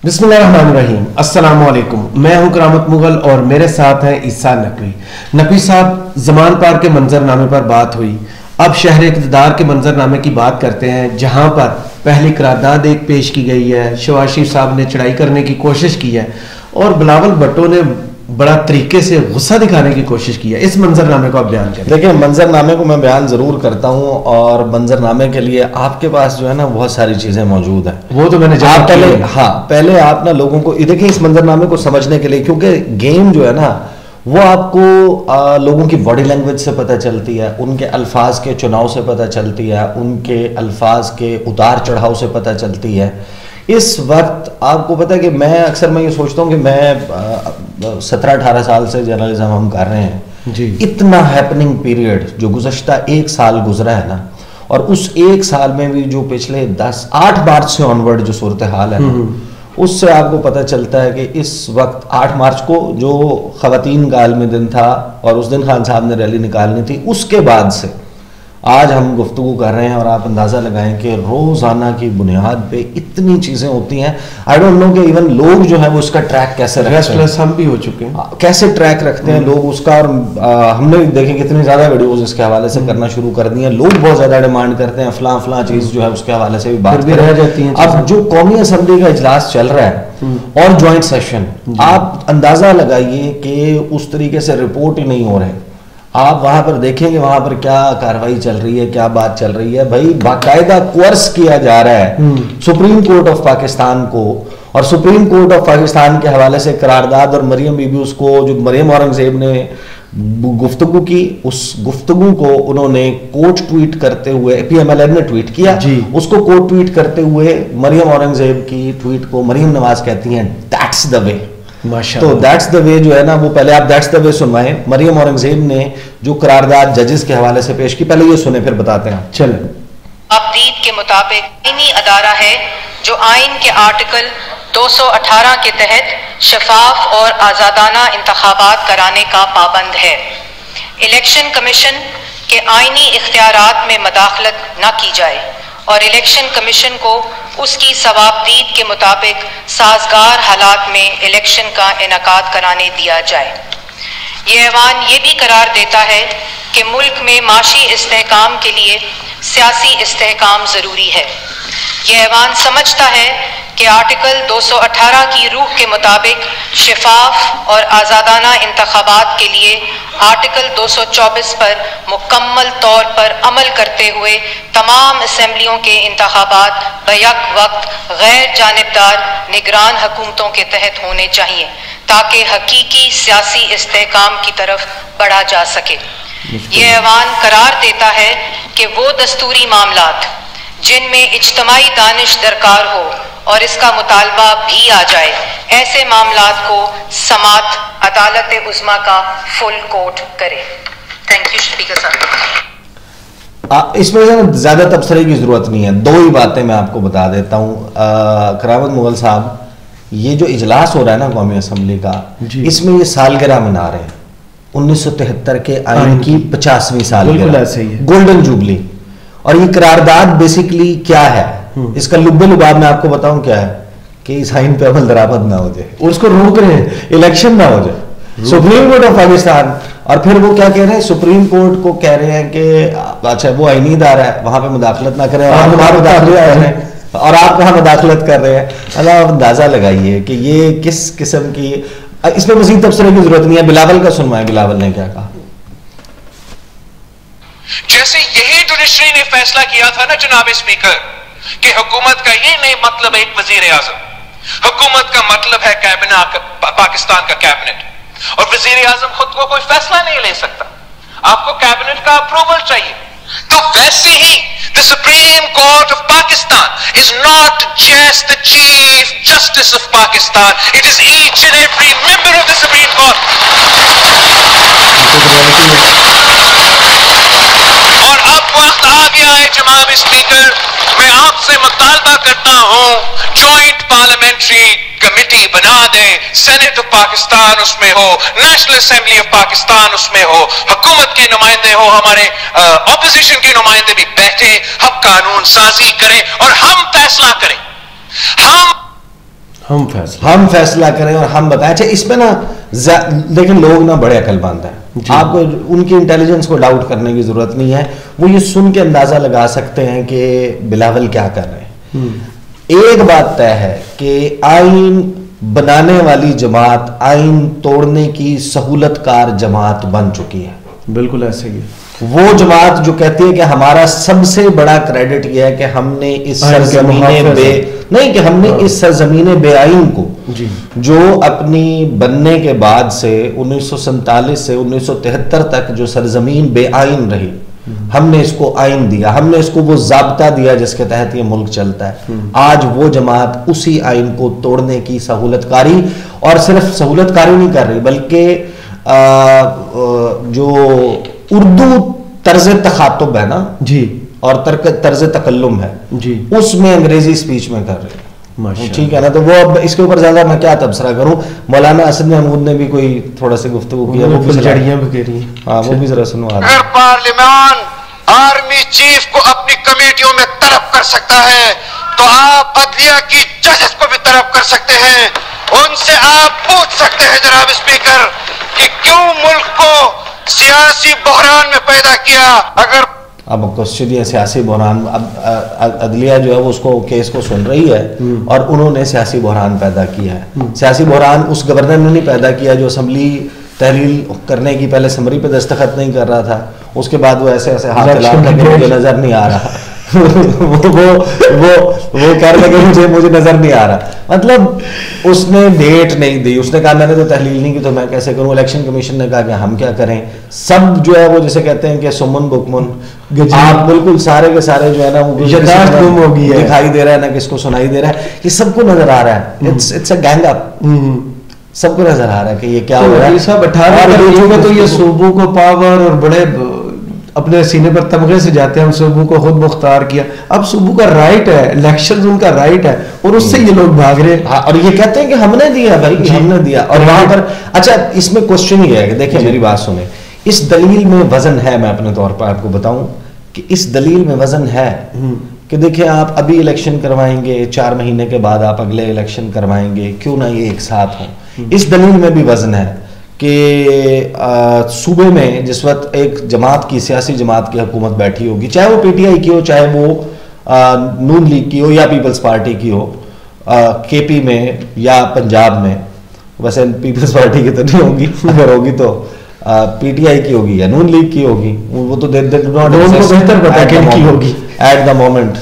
بسم اللہ الرحمن الرحیم، السلام علیکم. میں ہوں کرامت مغل اور میرے ساتھ ہیں عیسیٰ نقوی. نقوی صاحب، زمان پار کے منظر نامے پر بات ہوئی، اب شہر اقتدار کے منظر نامے کی بات کرتے ہیں، جہاں پر پہلی قرارداد ایک پیش کی گئی ہے. شہباز شریف صاحب نے چڑھائی کرنے کی کوشش کی ہے اور بلاول بھٹو نے بڑا طریقے سے غصہ دکھانے کی کوشش کی ہے. اس منظر نامے کو آپ بیان کریں. دیکھیں، منظر نامے کو میں بیان ضرور کرتا ہوں، اور منظر نامے کے لیے آپ کے پاس جو ہے نا بہت ساری چیزیں موجود ہیں. وہ تو میں نے پہلے آپ نا لوگوں کو دیکھیں اس منظر نامے کو سمجھنے کے لیے، کیونکہ گیم جو ہے نا وہ آپ کو لوگوں کی باڈی لینگویج سے پتہ چلتی ہے، ان کے الفاظ کے چناؤ سے پتہ چلتی ہے، ان کے الفاظ کے اتار چڑھاؤ سے پتہ چلتی ہے. اس وقت آپ کو پتہ ہے کہ میں یہ سوچتا ہوں کہ میں 17-18 سال سے جرنلزم ہم کر رہے ہیں جی. اتنا ہیپننگ پیریڈ جو گزشتہ ایک سال گزرا ہے نا، اور اس ایک سال میں بھی جو پچھلے 8 مارچ سے آنورڈ جو صورتحال ہے نا، اس سے آپ کو پتہ چلتا ہے کہ اس وقت 8 مارچ کو جو خواتین کا عالمی دن تھا اور اس دن خان صاحب نے ریلی نکالنی تھی، اس کے بعد سے آج ہم گفتگو کر رہے ہیں، اور آپ اندازہ لگائیں کہ روزانہ کی بنیاد پہ اتنی چیزیں ہوتی ہیں. آئی ڈونٹ نو کہ ایون لوگ جو ہے وہ اس کا ٹریک کیسے رکھتے ہیں. ہم بھی ہو چکے ہیں، کیسے ٹریک رکھتے ہیں لوگ اس کا. اور ہم نے دیکھیں کتنی زیادہ ویڈیوز اس کے حوالے سے کرنا شروع کر دی ہیں. لوگ بہت زیادہ ڈیمانڈ کرتے ہیں فلاں چیز جو ہے اس کے حوالے سے بھی بات بھی رہ جاتی ہیں. اب جو قومی اسمبلی کا اجلاس چل رہا ہے اور جوائنٹ سیشن، آپ اندازہ لگائیے کہ اس طریقے سے رپورٹ ہی نہیں ہو رہے. آپ وہاں پر دیکھیں گے وہاں پر کیا کاروائی چل رہی ہے، کیا بات چل رہی ہے. بھائی باقاعدہ کورس کیا جا رہا ہے سپریم کورٹ آف پاکستان کو، اور سپریم کورٹ آف پاکستان کے حوالے سے قرارداد اور مریم بی بی اس کو جو مریم اورنگزیب نے گفتگو کی، اس گفتگو کو انہوں نے کوٹ ٹویٹ کرتے ہوئے پی ایم ایل این نے ٹویٹ کیا جی. اس کو کوٹ ٹویٹ کرتے ہوئے مریم اورنگزیب کی ٹویٹ کو مریم نواز کہتی ہیں دیٹس دا وے. تو دیٹس دا وے جو ہے نا، وہ پہلے آپ دیٹس دا وے سنوائیں. مریم اورنگزیب نے جو قرارداد ججز کے حوالے سے پیش کی، پہلے یہ سنیں پھر بتاتے ہیں. چلیں. آپدید کے مطابق آئینی ادارہ ہے جو آئین کے آرٹیکل 218 کے تحت شفاف اور آزادانہ انتخابات کرانے کا پابند ہے. الیکشن کمیشن کے آئینی اختیارات میں مداخلت نہ کی جائے اور الیکشن کمیشن کو اس کی ثوابدید کے مطابق سازگار حالات میں الیکشن کا انعقاد کرانے دیا جائے. یہ ایوان یہ بھی قرار دیتا ہے کہ ملک میں معاشی استحکام کے لیے سیاسی استحکام ضروری ہے. یہ ایوان سمجھتا ہے کہ آرٹیکل 218 کی روح کے مطابق شفاف اور آزادانہ انتخابات کے لیے آرٹیکل 224 پر مکمل طور پر عمل کرتے ہوئے تمام اسمبلیوں کے انتخابات بیک وقت غیر جانبدار نگران حکومتوں کے تحت ہونے چاہیے تاکہ حقیقی سیاسی استحکام کی طرف بڑھا جا سکے. یہ ایوان قرار دیتا ہے کہ وہ دستوری معاملات جن میں اجتماعی دانش درکار ہو اور اس کا مطالبہ بھی آ جائے، ایسے معاملات کو سماعت عدالت عظمیٰ کا فل کورٹ کرے. تھینک یو اسپیکر صاحب. اس میں زیادہ تبصرے کی ضرورت نہیں ہے، 2 ہی باتیں میں آپ کو بتا دیتا ہوں. کرامت مغل صاحب، یہ جو اجلاس ہو رہا ہے نا قومی اسمبلی کا جی. اس میں یہ سالگرہ منا رہے ہیں 1973 کے آئین کی 50ویں سالگرہ، گولڈن جوبلی. اور یہ قرارداد بیسیکلی کیا ہے، اس کا لب لباب میں آپ کو بتاؤں کیا ہے، کہ اس آئین پہ عمل درآمد نہ ہو جائے، اور اس کو روک رہے ہیں، الیکشن نہ ہو جائے. سپریم کورٹ آف پاکستان، اور پھر وہ کیا کہہ رہے ہیں، سپریم کورٹ کو کہہ رہے ہیں کہ اچھا وہ آئینی ادارہ ہے وہاں پہ مداخلت نہ کریں، اور آپ کہاں مداخلت کر رہے ہیں. اللہ اندازہ لگائیے کہ یہ کس قسم کی. اس میں مزید تبصرے کی ضرورت نہیں ہے. بلاول کا سنوائیں، بلاول نے کیا کہا. جیسے یہی جوڈیشری نے فیصلہ کیا تھا نا جناب اسپیکر کہ حکومت کا یہ نہیں مطلب ایک وزیر اعظم، حکومت کا مطلب ہے کابینہ، پاکستان کا کابینٹ، اور وزیر اعظم خود کو کوئی فیصلہ نہیں لے سکتا، آپ کو کابینٹ کا اپروول چاہیے. تو ویسے ہی the Supreme Court of Pakistan is not just the Chief Justice of Pakistan, it is each and every member of the Supreme Court. اور اب وقت آ گیا ہے جناب اسپیکر، میں آپ سے مطالبہ کرتا ہوں جوائنٹ پارلیمنٹری کمیٹی بنا دیں، سینٹ آف پاکستان اس میں ہو، نیشنل اسمبلی آف پاکستان اس میں ہو، حکومت کے نمائندے ہو، ہمارے اپوزیشن کے نمائندے بھی بیٹھے، ہم قانون سازی کریں اور ہم فیصلہ کریں. ہم ہم فیصلہ کریں اور ہم بتائیں. اچھا اس میں نا لیکن لوگ نا بڑے عقل مند ہیں, آپ کو ان کی انٹیلیجنس کو ڈاؤٹ کرنے کی ضرورت نہیں ہے, وہ یہ سن کے اندازہ لگا سکتے ہیں کہ بلاول کیا کر رہے ہیں. ایک بات طے ہے کہ آئین بنانے والی جماعت آئین توڑنے کی سہولت کار جماعت بن چکی ہے. بالکل ایسے ہی. وہ جماعت جو کہتی ہے کہ ہمارا سب سے بڑا کریڈٹ یہ ہے کہ ہم نے اس سرزمین بے آئین کو جو اپنی بننے کے بعد سے 1947 سے 1973 تک جو سرزمین بے آئین رہی, ہم نے اس کو آئین دیا, ہم نے اس کو وہ ضابطہ دیا جس کے تحت یہ ملک چلتا ہے. آج وہ جماعت اسی آئین کو توڑنے کی سہولت کاری, اور صرف سہولت کاری نہیں کر رہی بلکہ جو اردو طرز تخاطب ہے نا جی, اور طرز تکلم ہے جی, اس میں انگریزی سپیچ میں کر رہے ہیں. ٹھیک ہے نا, تو وہ اب اس کے اوپر زیادہ میں کیا تبصرہ کروں. مولانا اسد محمود نے بھی کوئی تھوڑا سی گفتگو کی, ہاں وہ بھی ذرا سنو. اگر پارلیمان آرمی چیف کو اپنی کمیٹیوں میں طلب کر سکتا ہے تو آپ عدلیہ کی ججز کو بھی طلب کر سکتے ہیں. ان سے آپ پوچھ سکتے ہیں جناب اسپیکر کہ کیوں ملک کو سیاسی بحران میں پیدا کیا. اگر اب کوشچن یہ سیاسی بحران, اب عدلیہ جو ہے وہ اس کو کیس کو سن رہی ہے اور انہوں نے سیاسی بحران پیدا کیا ہے. سیاسی بحران اس گورنر نے نہیں پیدا کیا جو اسمبلی تحلیل کرنے کی پہلے سمری پہ دستخط نہیں کر رہا تھا, اس کے بعد وہ ایسے ایسے ہاتھ ہلا کے مجھے نظر نہیں آ رہا وہ کہہ رہے کہ مجھے نظر نہیں آ رہا. مطلب اس نے ڈیٹ نہیں دی, اس نے کہا میں نے تو تحلیل نہیں کی تو میں کیسے کروں. الیکشن کمیشن نے کہا کہ ہم کیا کریں. سب جو ہے وہ جیسے کہتے ہیں کہ سمن بکمن, آپ بالکل سارے کے سارے جو ہے نا وہ دکھائی دے رہا ہے, نہ کس کو سنائی دے رہا ہے, یہ سب کو نظر آ رہا ہے. اٹس اے گینگ اپ, سب کو نظر آ رہا ہے کہ یہ کیا ہو رہا ہے. سب 18 تو یہ صوبوں کو پاور اور بڑے اپنے سینے پر تمغے سے جاتے ہیں, ہم صوبوں کو خود مختار کیا. اب صوبوں کا رائٹ ہے, الیکشن ان کا رائٹ ہے, اور اس سے یہ لوگ بھاگ رہے ہیں. اور یہ کہتے ہیں کہ ہم نے دیا بھائی, ہم نے دیا. اور وہاں پر اچھا اس میں کوشچن یہ ہے کہ دیکھیں میری بات سنیں, اس دلیل میں وزن ہے. میں اپنے طور پر آپ کو بتاؤں کہ اس دلیل میں وزن ہے کہ دیکھیں آپ ابھی الیکشن کروائیں گے, 4 مہینے کے بعد آپ اگلے الیکشن کروائیں گے, کیوں نہ یہ ایک ساتھ ہوں. اس دلیل میں بھی وزن ہے کہ صوبے میں جس وقت ایک جماعت کی, سیاسی جماعت کی حکومت بیٹھی ہوگی, چاہے وہ پی ٹی آئی کی ہو, چاہے وہ نون لیگ کی ہو یا پیپلز پارٹی کی ہو, کے پی میں یا پنجاب میں. ویسے پیپلز پارٹی کی تو نہیں ہوگی, اگر ہوگی تو پی ٹی آئی کی ہوگی یا نون لیگ کی ہوگی, وہ تو بہتر پتا ہے کن کی ہوگی ایٹ دا مومنٹ.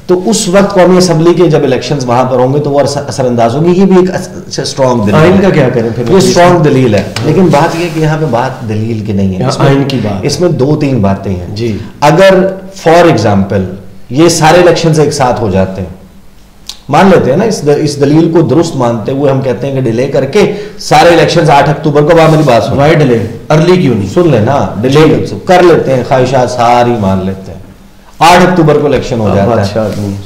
تو اس وقت قومی اسمبلی کے جب الیکشنز وہاں پر ہوں گے تو وہ اثر انداز ہوگی. یہ بھی ایک اسٹرانگ دلیل ہے. آئین کا کیا کریں پھر, یہ اسٹرانگ دلیل ہے. لیکن بات یہ کہ یہاں پہ بات دلیل کی نہیں ہے, آئین کی بات. اس میں 2-3 باتیں ہیں جی. اگر فار ایگزامپل یہ سارے الیکشنز ایک ساتھ ہو جاتے ہیں, مان لیتے ہیں نا اس دلیل کو درست مانتے ہوئے ہم کہتے ہیں کہ ڈیلے کر کے سارے الیکشنز 8 اکتوبر کو, میری بات سن, وائی ڈیلے, ارلی کیوں نہیں, سن لینا, ڈیلے کر لیتے ہیں, خواہشات ساری مان لیتے ہیں. 8 اکتوبر کو الیکشن ہو جاتا ہے,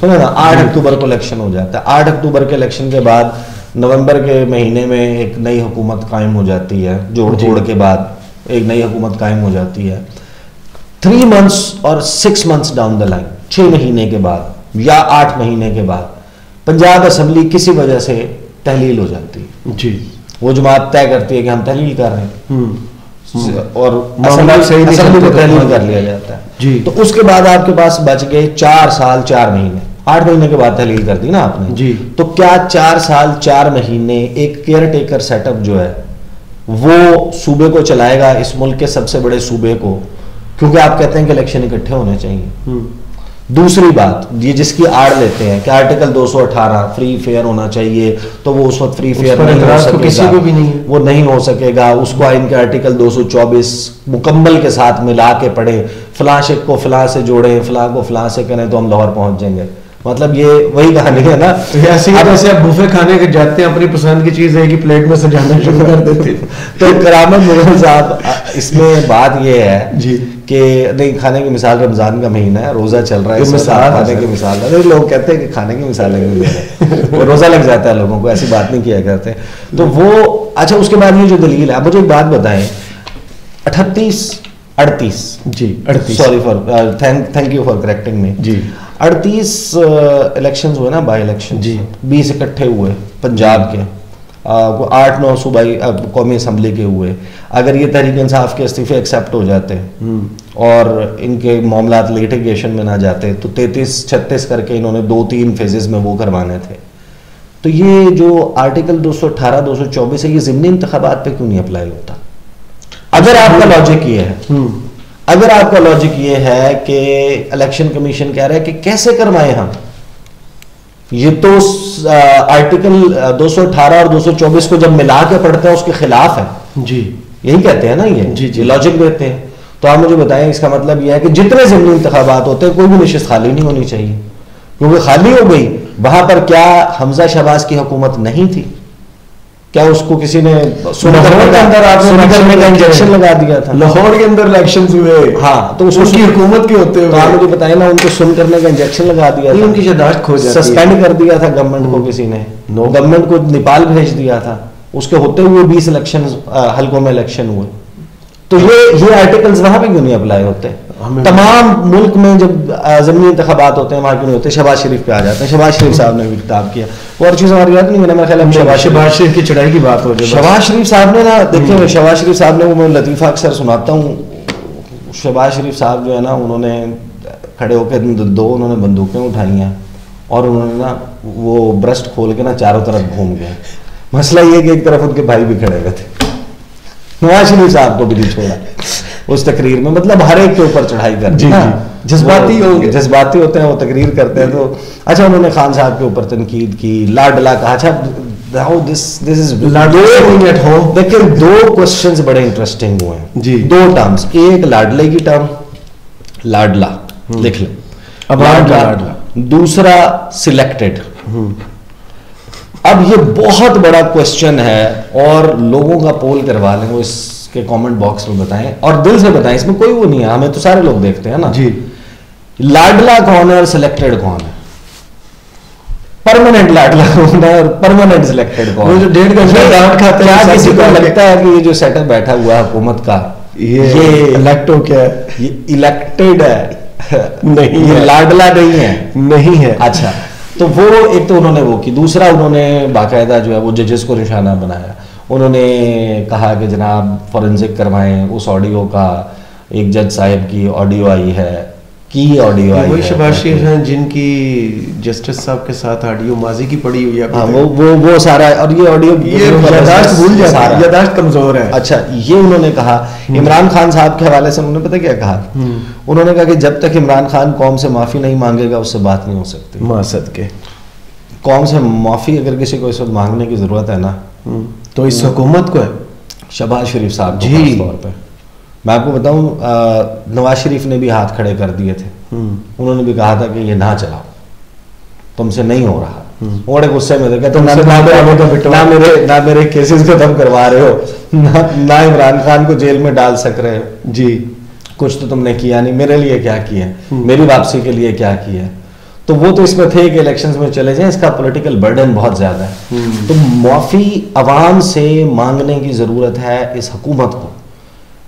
سنیں نا, 8 اکتوبر کو الیکشن ہو جاتا ہے. 8 اکتوبر کے الیکشن کے بعد نومبر کے مہینے میں ایک نئی حکومت قائم ہو جاتی ہے, جوڑ توڑ کے بعد ایک نئی حکومت قائم ہو جاتی ہے. 3 months اور 6 months ڈاؤن دا لائن, 6 مہینے کے بعد یا 8 مہینے کے بعد پنجاب اسمبلی کسی وجہ سے تحلیل ہو جاتی ہے جی. وہ جماعت طے کرتی ہے کہ ہم تحلیل کر رہے ہیں اور اسمبلی کو تحلیل کر لیا جاتا ہے جی. تو اس کے بعد آپ کے پاس بچ گئے 4 سال 4 مہینے. 8 مہینے کے بعد تحلیل کر دی نا آپ نے جی. تو کیا 4 سال 4 مہینے ایک کیئر ٹیکر سیٹ اپ جو ہے وہ صوبے کو چلائے گا, اس ملک کے سب سے بڑے صوبے کو, کیونکہ آپ کہتے ہیں کہ الیکشن اکٹھے ہونے چاہیے. دوسری بات یہ جس کی آڑ لیتے ہیں کہ آرٹیکل 218 فری فیئر ہونا چاہیے, تو وہ اس وقت فری فیئر نہیں ہو سکے گا, وہ نہیں ہو سکے گا. اس کو آئین کے آرٹیکل 224 مکمل کے ساتھ ملا کے پڑھیں, فلاں شک کو فلاں سے جوڑیں, فلاں کو فلاں سے کریں تو ہم لاہور پہنچ جائیں گے. مطلب یہ وہی کہانی ہے نا, ایسے آپ بوفے کھانے کے جاتے ہیں, اپنی پسند کی چیز ایک ہی پلیٹ میں سجانا شروع کر دیتے ہیں. تو کرامت مغل صاحب اس میں بات یہ ہے جی کہ نہیں, کھانے کی مثال رمضان کا مہینہ ہے, روزہ چل رہا ہے, کھانے کی مثال ہے. لوگ کہتے ہیں کہ کھانے کی مثال ہے, روزہ لگ جاتا ہے لوگوں کو, ایسی بات نہیں کیا کرتے. تو وہ اچھا اس کے بعد یہ جو دلیل ہے, مجھے ایک بات بتائیں, 38 ji 38 sorry for thank you for correcting me ji, 38 elections ہوئے نا, بائی الیکشن جی, 20 اکٹھے ہوئے پنجاب کے, 8-9 صوبائی قومی اسمبلی کے ہوئے. اگر یہ تحریک انصاف کے استعفے ایکسیپٹ ہو جاتے اور ان کے معاملات لیٹیگیشن میں نہ جاتے تو 33-36 کر کے انہوں نے 2-3 فیزز میں وہ کروانے تھے. تو یہ جو آرٹیکل 218-224 ہے یہ ضمنی انتخابات پہ کیوں نہیں اپلائی ہوتا؟ اگر آپ کا لاجک یہ ہے, اگر آپ کا لاجک یہ ہے کہ الیکشن کمیشن کہہ رہا ہے کہ کیسے کروائیں ہم, یہ تو آرٹیکل 218 اور 224 کو جب ملا کے پڑھتے ہیں اس کے خلاف ہے جی, یہی کہتے ہیں نا یہ جی لاجک دیتے ہیں. تو آپ مجھے بتائیں اس کا مطلب یہ ہے کہ جتنے ضمنی انتخابات ہوتے ہیں کوئی بھی نشست خالی نہیں ہونی چاہیے, کیونکہ خالی ہو گئی وہاں پر کیا حمزہ شہباز کی حکومت نہیں تھی؟ کیا اس کو کسی نے انجیکشن لگا دیا تھا؟ لاہور کے اندر الیکشنز ہوئے, ہاں, تو اس کی حکومت کے ہوتے ہوئے آپ مجھے بتائیں نا, ان کو سن کرنے کا انجیکشن لگا دیا تھا, ان کی یادداشت کھو جاتی ہے, سسپینڈ کر دیا تھا گورنمنٹ کو کسی نے, گورنمنٹ کو نیپال بھیج دیا تھا, اس کے ہوتے ہوئے 20 الیکشن حلقوں میں الیکشن ہوئے. تو یہ آرٹیکلز وہاں پہ کیوں نہیں اپلائی ہوتے؟ تمام ملک میں جب ضمنی انتخابات ہوتے ہیں وہاں کیوں نہیں ہوتے؟ شہباز شریف پہ آ جاتے ہیں. شہباز شریف صاحب نے بھی خطاب کیا, اور چیز ہماری یاد نہیں ہے, میرا خیال ہے شہباز شریف کی چڑھائی کی بات ہو جائے. شہباز شریف صاحب نے نا, دیکھیں شہباز شریف صاحب نے, وہ میں لطیفہ اکثر سناتا ہوں, شہباز شریف صاحب جو ہے نا انہوں نے کھڑے ہو کے انہوں نے بندوقیں اٹھائی ہیں اور انہوں نے نا وہ برسٹ کھول کے نا چاروں طرف گھوم گئے. مسئلہ یہ کہ ایک طرف ان کے بھائی بھی کھڑے ہوئے تھے, نواز شریف صاحب کو بھی نہیں چھوڑا اس تقریر میں, مطلب ہر ایک کے اوپر چڑھائی کر دی, جذباتی ہوتے ہیں وہ تقریر کرتے ہیں. تو اچھا انہوں نے خان صاحب کے اوپر تنقید کی, لاڈلا کہا. اچھا دیکھیں دو کوسچنز بڑے انٹرسٹنگ ہوئے ہیں جی, 2 ٹرمز, ایک لاڈلے کی ٹرم لاڈلا لکھ لیں, دوسرا سلیکٹڈ. اب یہ بہت بڑا کوسچن ہے اور لوگوں کا پول کروا لیں, وہ اس کے کامنٹ باکس میں بتائیں اور دل سے بتائیں, اس میں کوئی وہ نہیں ہے, ہمیں تو سارے لوگ دیکھتے ہیں نا جی. لاڈلا کون ہے اور سلیکٹڈ کون ہے؟ پرماننٹ لاڈلا کون ہے اور پرماننٹ سلیکٹڈ کون ہے؟ 1.5 گھنٹے ڈانٹ کھاتے ہیں. کیا کسی کو لگتا ہے کہ یہ جو سیٹ اپ بیٹھا ہوا ہے حکومت کا یہ الیکٹو کیا ہے؟ یہ الیکٹڈ ہے نہیں, یہ لاڈلا نہیں ہے. اچھا, تو وہ ایک تو انہوں نے وہ کی, دوسرا انہوں نے باقاعدہ جو ہے وہ ججز کو نشانہ بنایا. انہوں نے کہا کہ جناب فورنزک کروائیں, اس آڈیو کا ایک جج صاحب کی آڈیو آئی ہے, کی آڈیو آئی ہے, وہی شہباز شریف ہیں جن کی جسٹس صاحب کے ساتھ آڈیو ماضی کی پڑی ہوئی ہے. ہاں وہ سارا, اور یہ آڈیو یادداشت بھول جاتی ہے, یادداشت کمزور ہے. اچھا, یہ انہوں نے کہا عمران خان صاحب کے حوالے سے, انہوں نے پتہ کیا کہا؟ انہوں نے کہا کہ جب تک عمران خان قوم سے معافی نہیں مانگے گا اس سے بات نہیں ہو سکتی. معصد کے قوم سے معافی اگر کسی کو اس وقت مانگنے کی ضرورت ہے نا تو اس حکومت کو ہے, شہباز شریف صاحب جی طور پہ. میں آپ کو بتاؤں نواز شریف نے بھی ہاتھ کھڑے کر دیے تھے, انہوں نے بھی کہا تھا کہ یہ نہ چلاؤ, تم سے نہیں ہو رہا. بڑے غصے میں تھے, نہ میرے کیسز ختم کروا رہے ہو, نہ عمران خان کو جیل میں ڈال سک رہے ہو جی, کچھ تو تم نے کیا نہیں, میرے لیے کیا کیا ہے, میری واپسی کے لیے کیا کیا ہے. تو وہ تو اس میں تھے کہ الیکشنز میں چلے جائیں, اس کا پولیٹیکل برڈن بہت زیادہ ہے. تو معافی عوام سے مانگنے کی ضرورت ہے اس حکومت کو.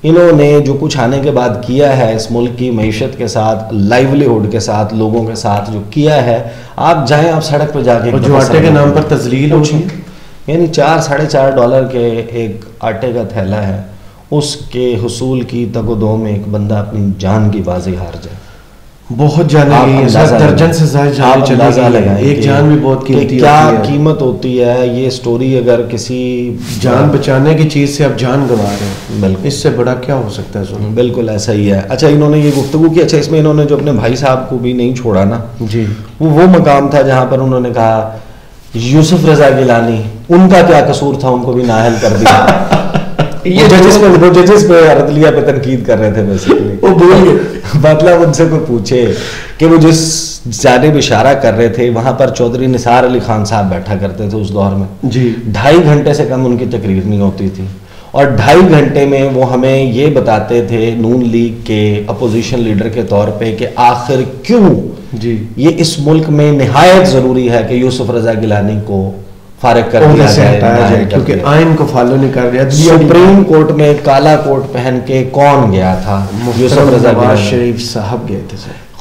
انہوں نے جو کچھ آنے کے بعد کیا ہے اس ملک کی معیشت کے ساتھ, لائیولیہڈ کے ساتھ, لوگوں کے ساتھ جو کیا ہے, آپ جائیں آپ سڑک پہ جا کے, جو آٹے کے نام پر تذلیل ہوئی, یعنی $4-4.5 کے ایک آٹے کا تھیلا ہے, اس کے حصول کی تگ و دو میں ایک بندہ اپنی جان کی بازی ہار جائے. بہت جانے گئی ہیں, درجن سے زائد جانے چلی گئی, ایک جان بھی بہت قیمتی ہوتی ہے. کیا قیمت ہوتی ہے یہ سٹوری, اگر کسی جان بچانے کی چیز سے آپ جان گنوا رہے ہیں, بالکل اس سے بڑا کیا ہو سکتا ہے؟ بالکل ایسا ہی ہے. اچھا, انہوں نے یہ گفتگو کی, اچھا اس میں انہوں نے جو اپنے بھائی صاحب کو بھی نہیں چھوڑا نا جی, وہ مقام تھا جہاں پر انہوں نے کہا یوسف رضا گیلانی, ان کا کیا قصور تھا, ان کو بھی نااہل کر دیا. یہ ججز پہ عدلیہ پہ تنقید کر رہے تھے بیسیکلی. وہ بول گئے, مطلب ان سے کوئی پوچھے کہ وہ جس جانب اشارہ کر رہے تھے وہاں پر چودھری نثار علی خان صاحب بیٹھا کرتے تھے اس دور میں جی, 2.5 گھنٹے سے کم ان کی تقریر نہیں ہوتی تھی, اور 2.5 گھنٹے میں وہ ہمیں یہ بتاتے تھے نون لیگ کے اپوزیشن لیڈر کے طور پہ کہ آخر کیوں جی یہ اس ملک میں نہایت ضروری ہے کہ یوسف رضا گیلانی کو فارغ کر دیا جائے, کیونکہ آئین کو فالو نہیں کر رہا. سپریم کورٹ میں کالا کوٹ پہن کے کون گیا تھا؟ یوسف رضا نواز شریف صاحب گئے تھے.